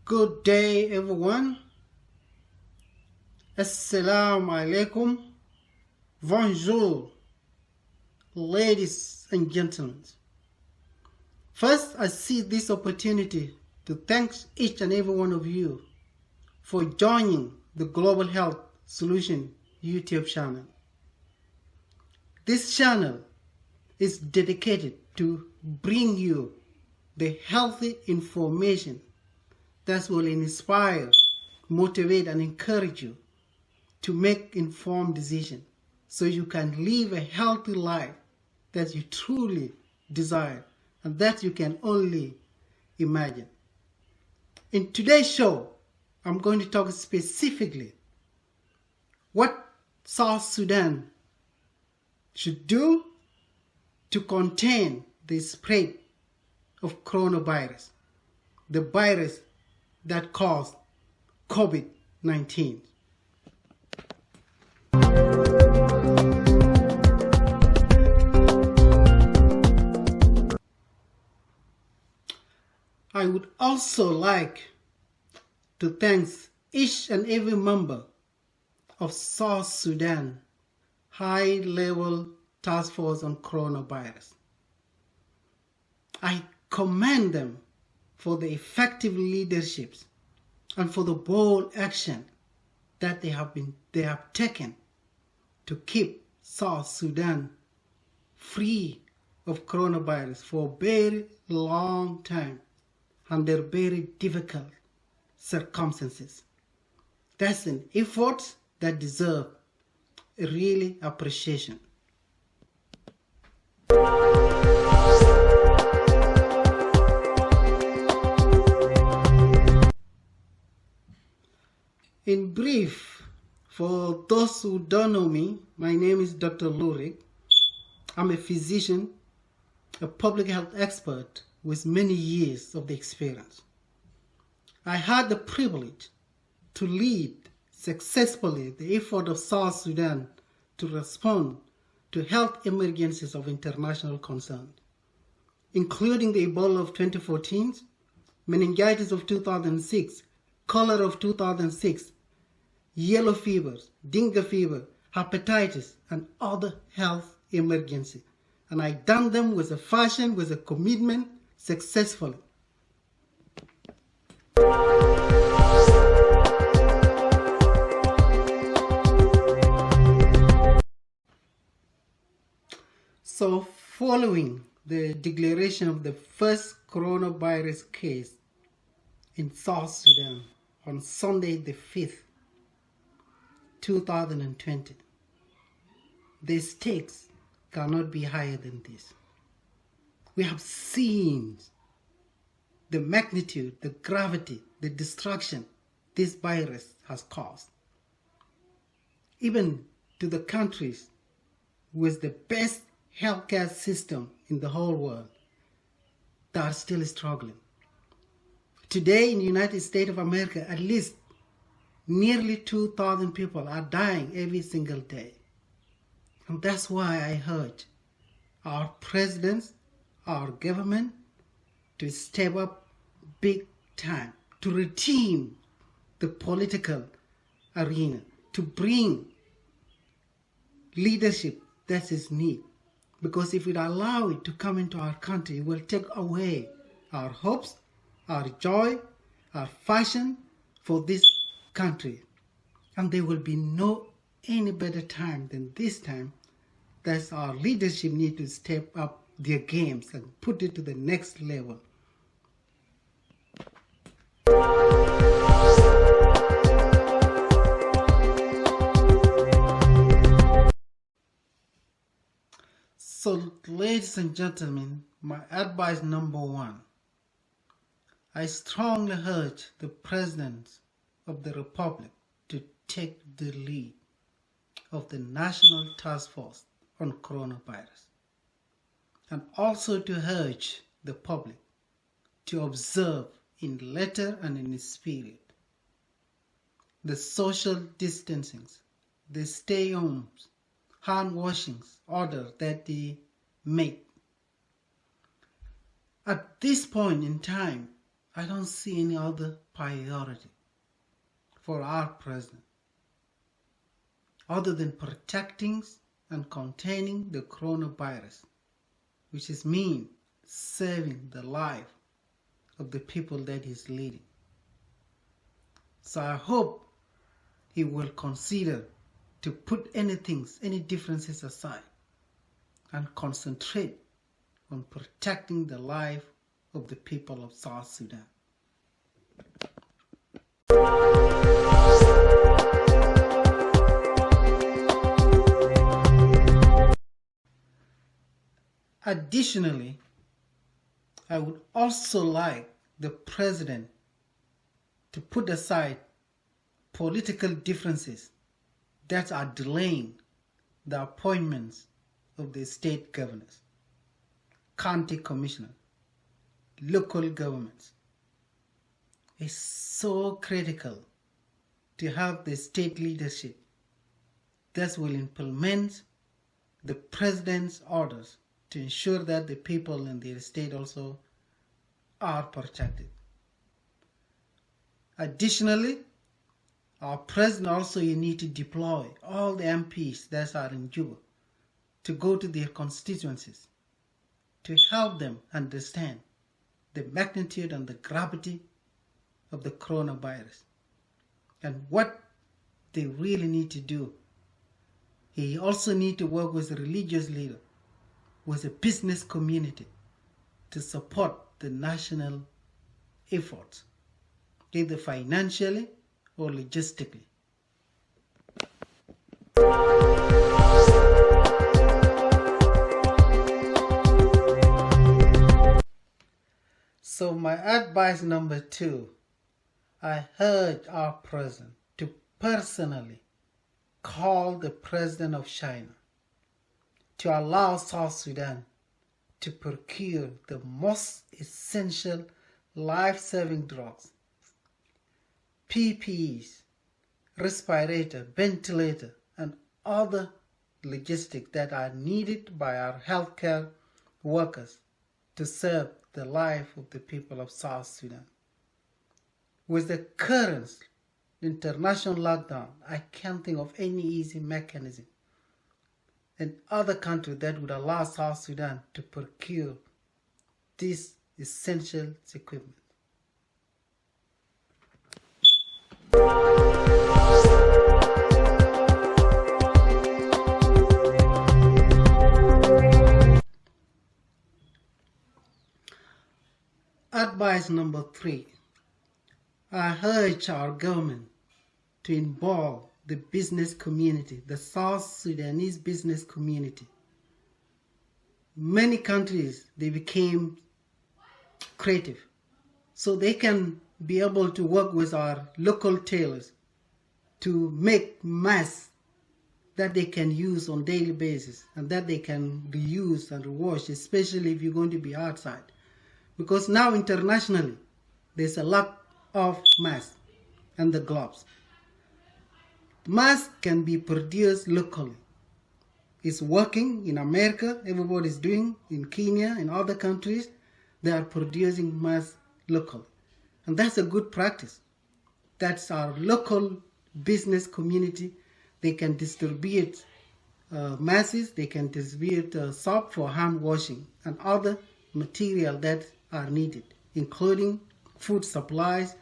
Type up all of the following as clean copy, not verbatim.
Good day, everyone. Assalamu alaikum. Bonjour, ladies and gentlemen. First, I see this opportunity to thank each and every one of you for joining the Global Health Solution YouTube channel. This channel is dedicated to bring you the healthy information that will inspire, motivate, and encourage you to make informed decisions so you can live a healthy life that you truly desire and that you can only imagine. In today's show, I'm going to talk specifically what South Sudan should do to contain the spread of coronavirus, the virus that caused COVID-19. I would also like to thank each and every member of South Sudan high-level task force on coronavirus. I commend them for the effective leadership and for the bold action that they have taken to keep South Sudan free of coronavirus for a very long time under very difficult circumstances. That's an effort that deserves really appreciation. In brief, for those who don't know me, my name is Dr. Lul Riek. I'm a physician, a public health expert with many years of experience. I had the privilege to lead successfully the effort of South Sudan to respond to health emergencies of international concern, including the Ebola of 2014, meningitis of 2006, cholera of 2006, yellow fevers, dengue fever, hepatitis, and other health emergencies. And I done them with a fashion, with a commitment, successfully. So, following the declaration of the first coronavirus case in South Sudan on Sunday the 5th, 2020, the stakes cannot be higher than this. We have seen the magnitude, the gravity, the destruction this virus has caused. Even to the countries with the best healthcare system in the whole world, they are still struggling. Today in the United States of America, at least nearly 2,000 people are dying every single day. And that's why I urge our presidents, our government, to step up big time, to redeem the political arena, to bring leadership that is needed. Because if we allow it to come into our country, it will take away our hopes, our joy, our passion for this country. And there will be no any better time than this time that our leadership need to step up their games and put it to the next level. So, ladies and gentlemen, my advice number one, I strongly urge the President of the Republic to take the lead of the National Task Force on Coronavirus, and also to urge the public to observe in letter and in spirit the social distancing, the stay-homes, hand washings order that they make. At this point in time, I don't see any other priority for our president other than protecting and containing the coronavirus, which is mean saving the life of the people that he's leading. So I hope he will consider to put any differences aside and concentrate on protecting the life of the people of South Sudan. Additionally, I would also like the president to put aside political differences that are delaying the appointments of the state governors, county commissioners, local governments. It's so critical to have the state leadership that will implement the president's orders to ensure that the people in their state also are protected. Additionally, our president also need to deploy all the MPs that are in Juba to go to their constituencies to help them understand the magnitude and the gravity of the coronavirus and what they really need to do. He also needs to work with the religious leader, with the business community to support the national efforts, either financially or logistically. So my advice number 2, I urge our president to personally call the president of China to allow South Sudan to procure the most essential life-saving drugs, PPEs, respirator, ventilator, and other logistics that are needed by our healthcare workers to save the life of the people of South Sudan. With the current international lockdown, I can't think of any easy mechanism in other countries that would allow South Sudan to procure this essential equipment. Advice number 3, I urge our government to involve the business community, the South Sudanese business community. Many countries, they became creative, so they can be able to work with our local tailors to make masks that they can use on a daily basis and that they can reuse and rewash, especially if you're going to be outside. Because now internationally, there's a lot of masks and the gloves. Masks can be produced locally. It's working in America, everybody's doing, in Kenya, in other countries, they are producing masks locally. And that's a good practice. That's our local business community. They can distribute masks, they can distribute soap for hand washing and other material that are needed, including food supplies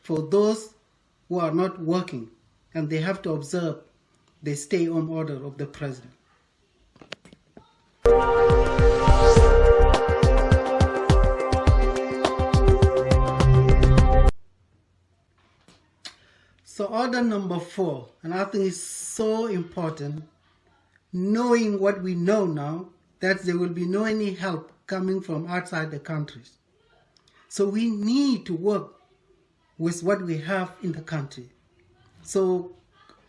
for those who are not working and they have to observe the stay-home order of the president. So order number 4, and I think it's so important, knowing what we know now, that there will be no any help coming from outside the countries. So we need to work with what we have in the country. So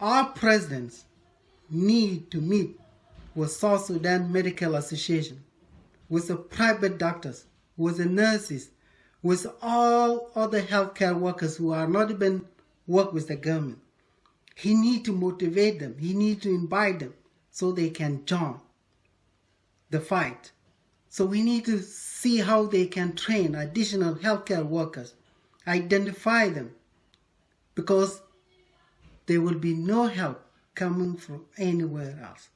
our presidents need to meet with South Sudan Medical Association, with the private doctors, with the nurses, with all other healthcare workers who are not even work with the government. He need to motivate them. He need to invite them so they can join the fight So we need to see how they can train additional healthcare workers, identify them, because there will be no help coming from anywhere else.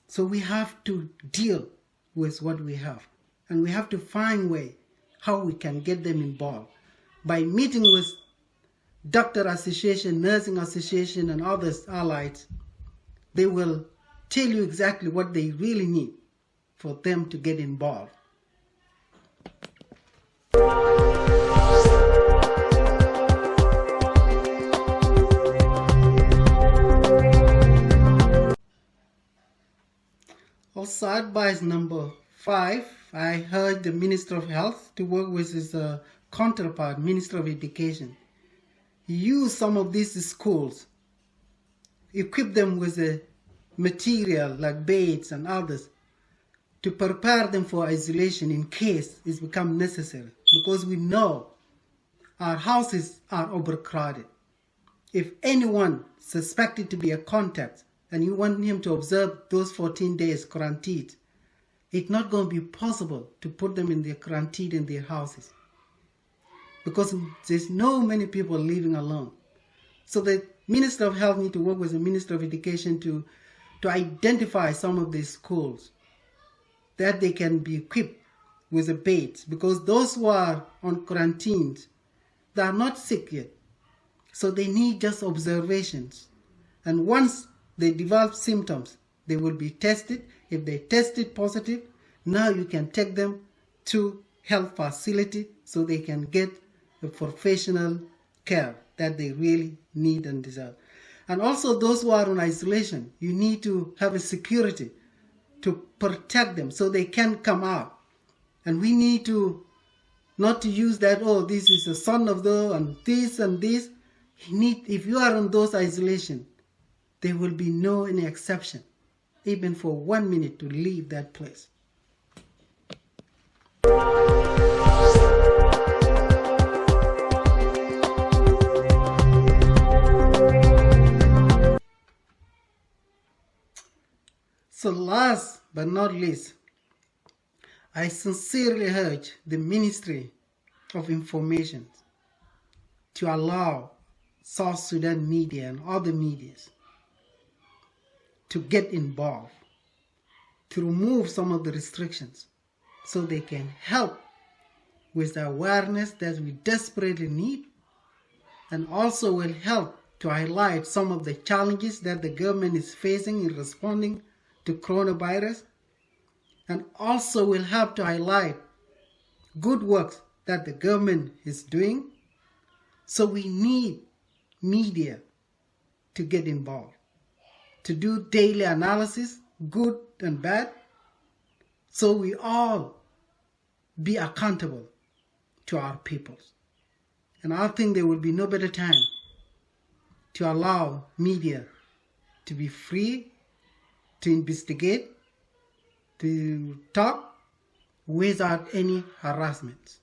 So we have to deal with what we have, and we have to find a way how we can get them involved. By meeting with doctor association, nursing association, and others allied, they will tell you exactly what they really need for them to get involved. Also, advice number 5, I heard the Minister of Health to work with his counterpart, Minister of Education. Use some of these schools, equip them with the material like beds and others to prepare them for isolation in case it's become necessary, because we know our houses are overcrowded. If anyone suspected to be a contact and you want him to observe those 14 days quarantined, it's not going to be possible to put them in their quarantine in their houses, because there's no many people living alone. So the Minister of Health need to work with the Minister of Education to identify some of these schools that they can be equipped with the beds, because those who are on quarantine, they are not sick yet. So they need just observations. And once they develop symptoms, they will be tested. If they tested positive, now you can take them to health facility so they can get the professional care that they really need and deserve. And also those who are on isolation, you need to have a security to protect them so they can come out. And we need to not to use that, oh, this is a son of the and this and this. If you are on those isolation, there will be no any exception, even for 1 minute, to leave that place. So last but not least, I sincerely urge the Ministry of Information to allow South Sudan media and other medias to get involved, to remove some of the restrictions so they can help with the awareness that we desperately need, and also will help to highlight some of the challenges that the government is facing in responding to coronavirus, and also will help to highlight good works that the government is doing. So we need media to get involved, to do daily analysis, good and bad, so we all be accountable to our peoples. And I think there will be no better time to allow media to be free, to investigate, to talk without any harassment.